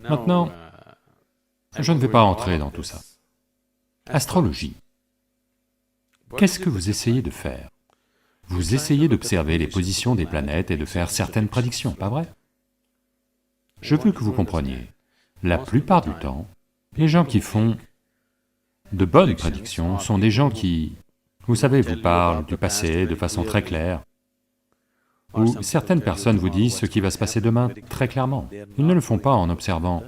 Maintenant, je ne vais pas entrer dans tout ça. Astrologie. Qu'est-ce que vous essayez de faire? Vous essayez d'observer les positions des planètes et de faire certaines prédictions, pas vrai? Je veux que vous compreniez, la plupart du temps, les gens qui font de bonnes prédictions sont des gens qui, vous savez, vous parlent du passé de façon très claire, ou certaines personnes vous disent ce qui va se passer demain très clairement. Ils ne le font pas en observant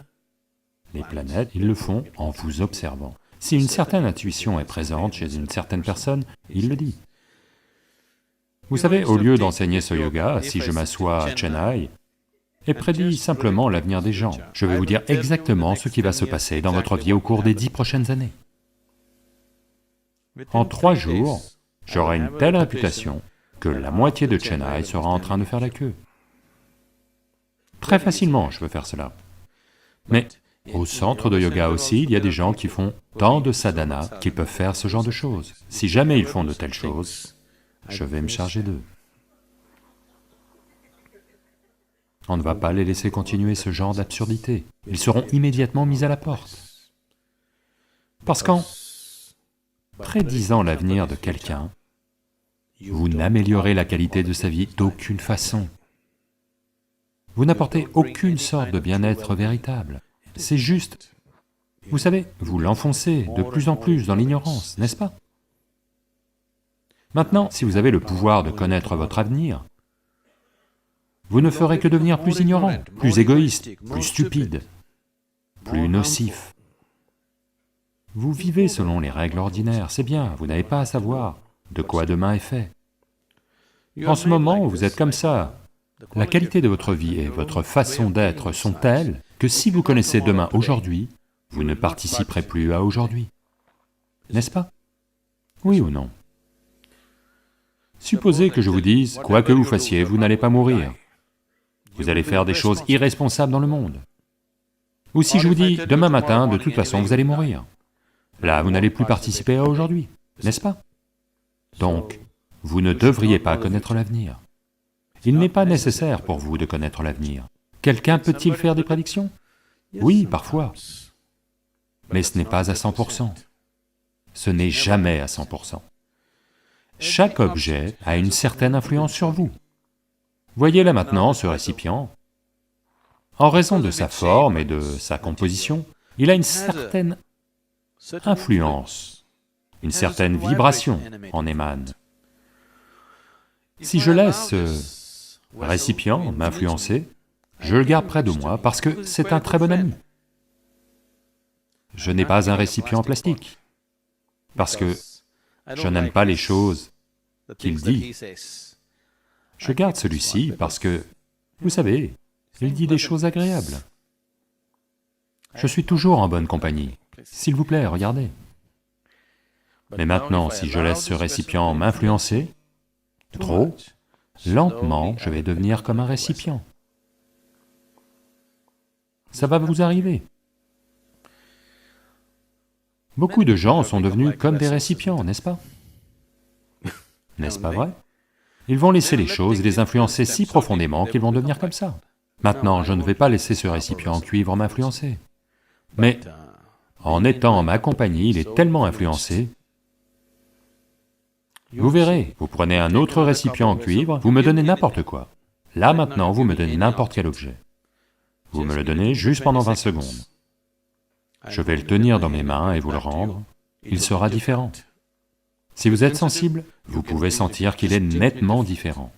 les planètes, ils le font en vous observant. Si une certaine intuition est présente chez une certaine personne, il le dit. Vous savez, au lieu d'enseigner ce yoga, si je m'assois à Chennai et prédis simplement l'avenir des gens, je vais vous dire exactement ce qui va se passer dans votre vie au cours des 10 prochaines années. En 3 jours, j'aurai une telle réputation que la moitié de Chennai sera en train de faire la queue. Très facilement, je peux faire cela. Mais au centre de yoga aussi, il y a des gens qui font tant de sadhana qu'ils peuvent faire ce genre de choses. Si jamais ils font de telles choses, je vais me charger d'eux. On ne va pas les laisser continuer ce genre d'absurdité. Ils seront immédiatement mis à la porte. Parce qu'en prédisant l'avenir de quelqu'un, vous n'améliorez la qualité de sa vie d'aucune façon. Vous n'apportez aucune sorte de bien-être véritable. C'est juste, vous savez, vous l'enfoncez de plus en plus dans l'ignorance, n'est-ce pas? Maintenant, si vous avez le pouvoir de connaître votre avenir, vous ne ferez que devenir plus ignorant, plus égoïste, plus stupide, plus nocif. Vous vivez selon les règles ordinaires, c'est bien, vous n'avez pas à savoir de quoi demain est fait. En ce moment, vous êtes comme ça. La qualité de votre vie et votre façon d'être sont telles que si vous connaissez demain aujourd'hui, vous ne participerez plus à aujourd'hui. N'est-ce pas? Oui ou non? Supposez que je vous dise, quoi que vous fassiez, vous n'allez pas mourir. Vous allez faire des choses irresponsables dans le monde. Ou si je vous dis, demain matin, de toute façon, vous allez mourir. Là, vous n'allez plus participer à aujourd'hui, n'est-ce pas? Donc, vous ne devriez pas connaître l'avenir. Il n'est pas nécessaire pour vous de connaître l'avenir. Quelqu'un peut-il faire des prédictions? Oui, parfois. Mais ce n'est pas à 100%. Ce n'est jamais à 100%. Chaque objet a une certaine influence sur vous. Voyez là maintenant ce récipient. En raison de sa forme et de sa composition, il a une certaine influence, une certaine vibration en émane. Si je laisse ce récipient m'influencer, je le garde près de moi parce que c'est un très bon ami. Je n'ai pas un récipient en plastique, parce que je n'aime pas les choses qu'il dit. Je garde celui-ci parce que, vous savez, il dit des choses agréables. Je suis toujours en bonne compagnie. S'il vous plaît, regardez. Mais maintenant, si je laisse ce récipient m'influencer, trop, lentement, je vais devenir comme un récipient. Ça va vous arriver. Beaucoup de gens sont devenus comme des récipients, n'est-ce pas? N'est-ce pas vrai? Ils vont laisser les choses les influencer si profondément qu'ils vont devenir comme ça. Maintenant, je ne vais pas laisser ce récipient en cuivre m'influencer. Mais en étant en ma compagnie, il est tellement influencé. Vous verrez, vous prenez un autre récipient en cuivre, vous me donnez n'importe quoi. Là maintenant, vous me donnez n'importe quel objet. Vous me le donnez juste pendant 20 secondes. Je vais le tenir dans mes mains et vous le rendre, il sera différent. Si vous êtes sensible, vous pouvez sentir qu'il est nettement différent.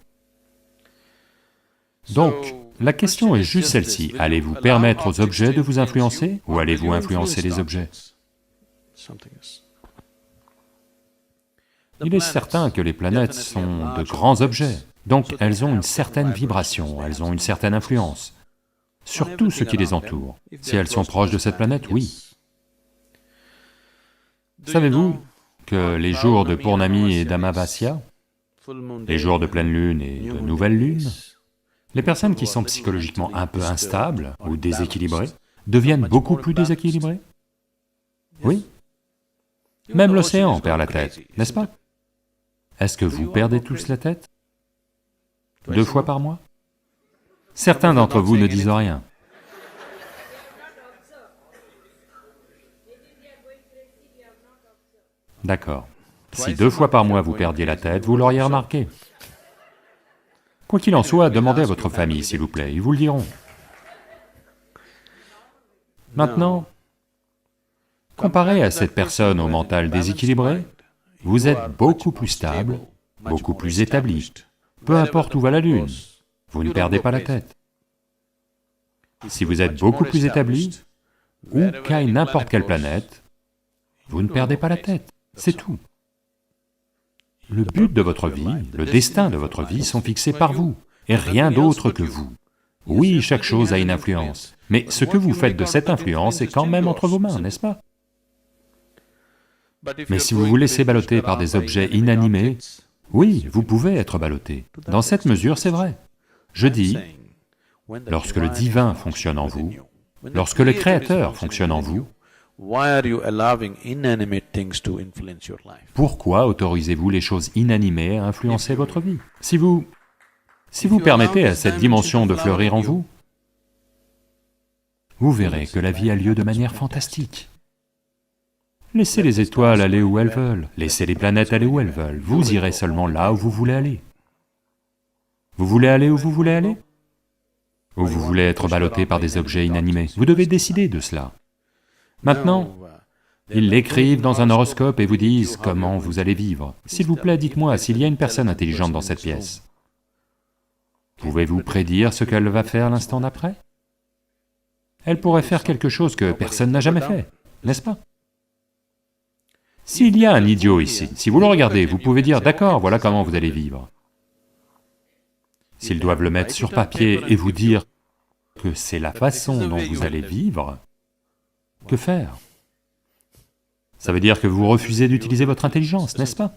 Donc, la question est juste celle-ci, allez-vous permettre aux objets de vous influencer ou allez-vous influencer les objets? Il est certain que les planètes sont de grands objets, donc elles ont une certaine vibration, elles ont une certaine influence sur tout ce qui les entoure. Si elles sont proches de cette planète, oui. Savez-vous que les jours de Purnami et d'Amavasya, les jours de pleine lune et de nouvelle lune, les personnes qui sont psychologiquement un peu instables ou déséquilibrées deviennent beaucoup plus déséquilibrées? Oui. Même l'océan perd la tête, n'est-ce pas? Est-ce que vous perdez tous la tête? 2 fois par mois? Certains d'entre vous ne disent rien. D'accord. Si 2 fois par mois vous perdiez la tête, vous l'auriez remarqué. Quoi qu'il en soit, demandez à votre famille, s'il vous plaît, ils vous le diront. Maintenant, comparé à cette personne au mental déséquilibré, vous êtes beaucoup plus stable, beaucoup plus établi. Peu importe où va la Lune, vous ne perdez pas la tête. Si vous êtes beaucoup plus établi, où qu'aille n'importe quelle planète, vous ne perdez pas la tête, c'est tout. Le but de votre vie, le destin de votre vie sont fixés par vous, et rien d'autre que vous. Oui, chaque chose a une influence, mais ce que vous faites de cette influence est quand même entre vos mains, n'est-ce pas? Mais si vous vous laissez balloter par des objets inanimés, oui, vous pouvez être ballotté. Dans cette mesure, c'est vrai. Je dis, lorsque le divin fonctionne en vous, lorsque le Créateur fonctionne en vous, pourquoi autorisez-vous les choses inanimées à influencer votre vie? Si vous permettez à cette dimension de fleurir en vous, vous verrez que la vie a lieu de manière fantastique. Laissez les étoiles aller où elles veulent, laissez les planètes aller où elles veulent, vous irez seulement là où vous voulez aller. Vous voulez aller où vous voulez aller? Ou vous voulez être ballotté par des objets inanimés? Vous devez décider de cela. Maintenant, ils l'écrivent dans un horoscope et vous disent comment vous allez vivre. S'il vous plaît, dites-moi s'il y a une personne intelligente dans cette pièce. Pouvez-vous prédire ce qu'elle va faire l'instant d'après? Elle pourrait faire quelque chose que personne n'a jamais fait, n'est-ce pas? S'il y a un idiot ici, si vous le regardez, vous pouvez dire, d'accord, voilà comment vous allez vivre. S'ils doivent le mettre sur papier et vous dire que c'est la façon dont vous allez vivre, que faire? Ça veut dire que vous refusez d'utiliser votre intelligence, n'est-ce pas?